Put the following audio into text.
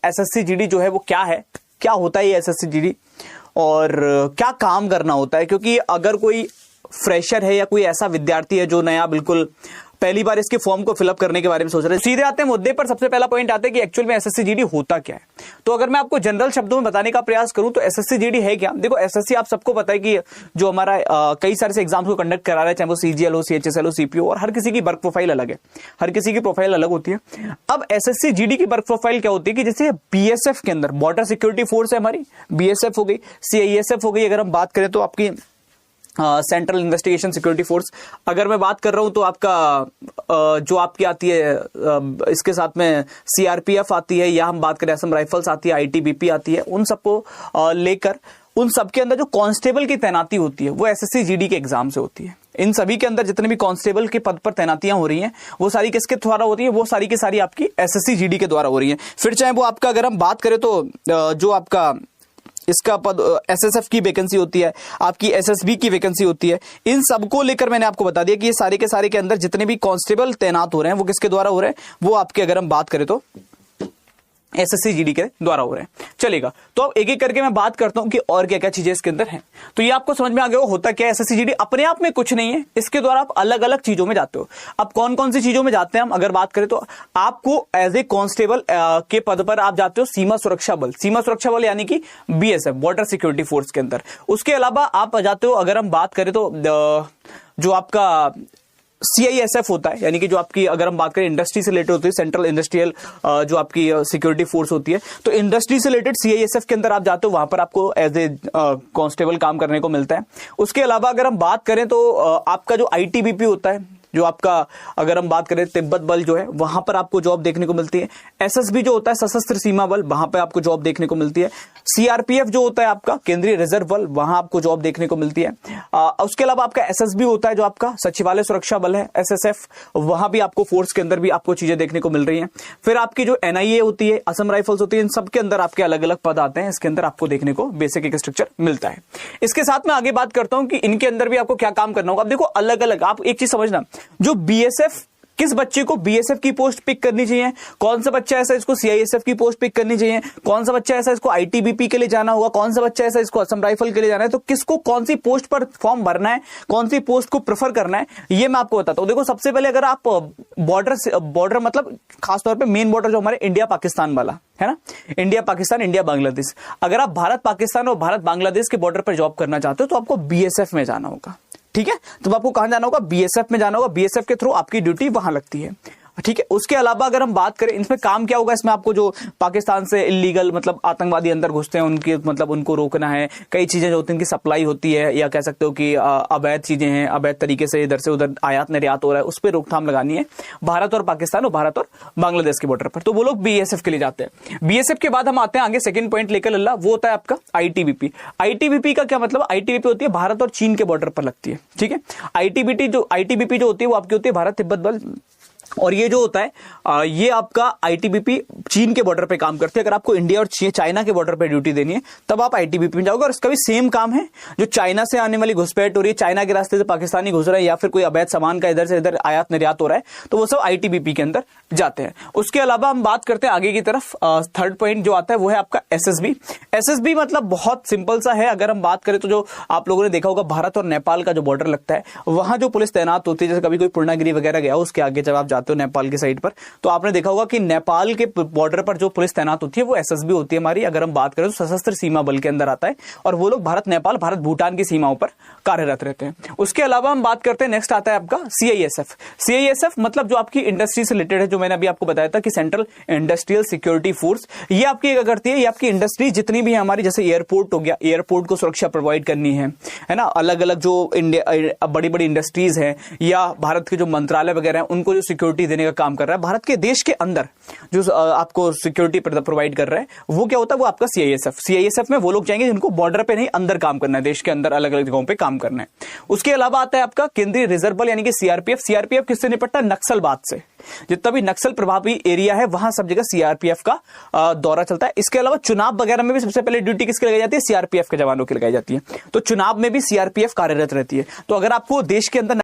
SSC GD जो है वो क्या है, क्या होता है ये एसएससी जीडी और क्या काम करना होता है। क्योंकि अगर कोई फ्रेशर है या कोई ऐसा विद्यार्थी है जो नया बिल्कुल पहली बार इसके फॉर्म को फिलअप करने के बारे में सोच रहे हैं, सीधे आते हैं मुद्दे पर। सबसे पहला पॉइंट आता है कि एक्चुअल में एसएससी जीडी होता क्या है। तो अगर मैं आपको जनरल शब्दों में बताने का प्रयास करूं तो एसएससी जीडी है क्या। देखो एसएससी आप सबको पता है कि जो हमारा कई सारे से एग्जाम्स को कंडक्ट करा रहा है, चाहे वो सीजीएल हो, सीएचएसएल हो, सीपीओ, और हर किसी की वर्क प्रोफाइल अलग है, हर किसी की प्रोफाइल अलग होती है। अब एसएससी जीडी की वर्क प्रोफाइल क्या होती है कि जैसे बीएसएफ के अंदर बॉर्डर सिक्योरिटी फोर्स है हमारी, बीएसएफ हो गई, सीआईएसएफ हो गई, अगर हम बात करें तो आपकी सेंट्रल इन्वेस्टिगेशन सिक्योरिटी फोर्स। अगर मैं बात कर रहा हूं तो आपका जो आपकी आती है इसके साथ में सीआरपीएफ आती है, या हम बात करें असम राइफल्स आती है, आईटीबीपी आती है, उन सबको लेकर उन सबके अंदर जो कांस्टेबल की तैनाती होती है वो एसएससी जीडी के एग्जाम से होती है। इन सभी के अंदर जितने भी कांस्टेबल के पद पर तैनातियां हो रही हैं वो सारी किसके द्वारा होती है, वो सारी की सारी आपकी एसएससी जीडी के द्वारा हो रही है। फिर चाहे वो आपका अगर हम बात करें तो जो आपका इसका पद एसएसएफ की वैकेंसी होती है, आपकी एसएसबी की वैकेंसी होती है, इन सबको लेकर मैंने आपको बता दिया कि ये सारे के सारे के अंदर जितने भी कांस्टेबल तैनात हो रहे हैं वो किसके द्वारा हो रहे हैं, वो आपके अगर हम बात करें तो एसएससी जीडी के द्वारा हो रहे हैं। चलेगा, तो अब एक एक करके मैं बात करता हूं कि और क्या क्या चीजें इसके अंदर हैं। तो ये आपको समझ में आ गया होता क्या है एसएससी जीडी। अपने आप में कुछ नहीं है, इसके द्वारा आप अलग अलग चीजों में जाते हो। अब कौन कौन सी चीजों में जाते हैं हम अगर बात करें तो आपको एज ए कांस्टेबल के पद पर आप जाते हो सीमा सुरक्षा बल, सीमा सुरक्षा बल यानी कि बीएसएफ, बॉर्डर सिक्योरिटी फोर्स के अंदर। उसके अलावा आप जाते हो अगर हम बात करें तो जो आपका सीआईएसएफ होता है, यानी कि जो आपकी अगर हम बात करें इंडस्ट्री से रिलेटेड होती है, सेंट्रल इंडस्ट्रियल जो आपकी सिक्योरिटी फोर्स होती है, तो इंडस्ट्री से रिलेटेड सीआईएसएफ के अंदर आप जाते हो, वहां पर आपको एज ए कांस्टेबल काम करने को मिलता है। उसके अलावा अगर हम बात करें तो आपका जो आईटीबीपी होता है, जो आपका अगर हम बात करें तिब्बत बल जो है, वहां पर आपको जॉब देखने को मिलती है। एसएसबी जो होता है सशस्त्र सीमा बल, वहां पर आपको जॉब देखने को मिलती है। सीआरपीएफ जो होता है आपका केंद्रीय रिजर्व बल, वहां आपको जॉब देखने को मिलती है। उसके अलावा आपका एसएसबी होता है जो आपका सचिवालय सुरक्षा बल है, एसएसएफ, वहां भी आपको फोर्स के अंदर भी आपको चीजें देखने को मिल रही हैं। फिर आपकी जो एनआईए होती है, असम राइफल्स होती है, इन सबके अंदर आपके अलग अलग पद आते हैं, इसके अंदर आपको देखने को बेसिक एक स्ट्रक्चर मिलता है। इसके साथ में आगे बात करता हूं कि इनके अंदर भी आपको क्या काम करना होगा। अब देखो अलग अलग, आप एक चीज समझना, जो बीएसएफ किस बच्चे को बीएसएफ की पोस्ट पिक करनी चाहिए, कौन सा बच्चा ऐसा इसको सीआईएसएफ की पोस्ट पिक करनी चाहिए, कौन सा बच्चा ऐसा इसको आईटीबीपी के लिए जाना होगा, कौन सा बच्चा ऐसा इसको असम राइफल के लिए जाना है, तो किसको कौन सी पोस्ट पर फॉर्म भरना है, कौन सी पोस्ट को प्रेफर करना है, ये मैं आपको बताता हूं। देखो सबसे पहले अगर आप बॉर्डर मतलब खासतौर पर मेन बॉर्डर जो हमारे इंडिया पाकिस्तान वाला है ना, इंडिया पाकिस्तान, इंडिया बांग्लादेश, अगर आप भारत पाकिस्तान और भारत बांग्लादेश के बॉर्डर पर जॉब करना चाहते हो तो आपको बीएसएफ में जाना होगा। ठीक है, तो आपको कहां जाना होगा, बीएसएफ में जाना होगा, बीएसएफ के थ्रू आपकी ड्यूटी वहां लगती है। ठीक है, उसके अलावा अगर हम बात करें इसमें काम क्या होगा, इसमें आपको जो पाकिस्तान से इलीगल मतलब आतंकवादी अंदर घुसते हैं उनकी मतलब उनको रोकना है, कई चीजें जो होती हैं उनकी सप्लाई होती है, या कह सकते हो कि अवैध चीजें हैं, अवैध तरीके से इधर से उधर आयात निर्यात हो रहा है, उस पर रोकथाम लगानी है भारत और पाकिस्तान और भारत और बांग्लादेश के बॉर्डर पर, तो वो लोग बीएसएफ के लिए जाते हैं। बीएसएफ के बाद हम आते हैं आगे सेकंड पॉइंट लेकर लल्ला, वो होता है आपका आईटीबीपी। आईटीबीपी का क्या मतलब, आईटीबीपी होती है भारत और चीन के बॉर्डर पर लगती है। ठीक है, आईटीबीपी जो होती है वो आपकी होती है भारत तिब्बत बल, और ये जो होता है ये आपका आईटीबीपी चीन के बॉर्डर पे काम करते हैं। अगर आपको इंडिया और चाइना के बॉर्डर पे ड्यूटी देनी है तब आप आईटीबीपी में जाओगे, और इसका भी सेम काम है। जो चाइना से आने वाली घुसपैठ हो रही है, चाइना के रास्ते से पाकिस्तानी घुस रहे हैं, या फिर कोई अवैध सामान का इधर से इधर आयात निर्यात हो रहा है, तो वो सब आईटीबीपी के अंदर जाते हैं। उसके अलावा हम बात करते हैं आगे की तरफ, थर्ड पॉइंट जो आता है वो है आपका एसएसबी। एसएसबी मतलब बहुत सिंपल सा है, अगर हम बात करें तो जो आप लोगों ने देखा होगा भारत और नेपाल का जो बॉर्डर लगता है, वहां जो पुलिस तैनात होती है, जैसे कभी कोई पूर्णागिरी वगैरह गया उसके आगे जब आप जाते हो नेपाल की साइड पर, तो आपने देखा होगा कि नेपाल के बॉर्डर पर जो पुलिस तैनात होती है वो एसएसबी होती है हमारी। अगर हम बात करें तो सशस्त्र सीमा बल के अंदर आता है, और वो लोग भारत नेपाल, भारत भूटान की सीमाओं पर कार्यरत रहते हैं। उसके अलावा हम बात करते हैं, नेक्स्ट आता है आपका सीआईएसएफ। सीआईएसएफ मतलब जो आपकी इंडस्ट्री से रिलेटेड है, जो मैंने अभी आपको बताया था कि सेंट्रल इंडस्ट्रियल सिक्योरिटी फोर्स, ये आपकी क्या करती है, ये आपकी इंडस्ट्री जितनी भी है हमारी, जैसे एयरपोर्ट हो गया, एयरपोर्ट को सुरक्षा प्रोवाइड करनी है ना, अलग अलग जो बड़ी बड़ी इंडस्ट्रीज है या भारत के जो मंत्रालय वगैरह है उनको जो सिक्योरिटी देने का काम कर रहा है, भारत के देश के अंदर जो आपको सिक्योरिटी प्रोवाइड कर रहा है, वो क्या होता है, वो आपका सीआईएसएफ। सीआईएसएफ में वो लोग जाएंगे जिनको बॉर्डर पे नहीं अंदर काम करना है, देश के अंदर अलग अलग जगहों पे काम करना है। उसके अलावा आता है आपका केंद्रीय रिजर्व बल यानी कि सीआरपीएफ। सीआरपीएफ किससे निपटता है, नक्सलवाद से। जितना भी नक्सल प्रभावी एरिया है वहां सब जगह सीआरपीएफ का दौरा चलता है। इसके अलावा चुनाव वगैरह में भी सबसे पहले ड्यूटी किसकी लगाई जाती है, सीआरपीएफ के जवानों की लगाई जाती है। तो चुनाव में भी सीआरपीएफ कार्यरत रहती है। तो अगर आपको देश के अंदर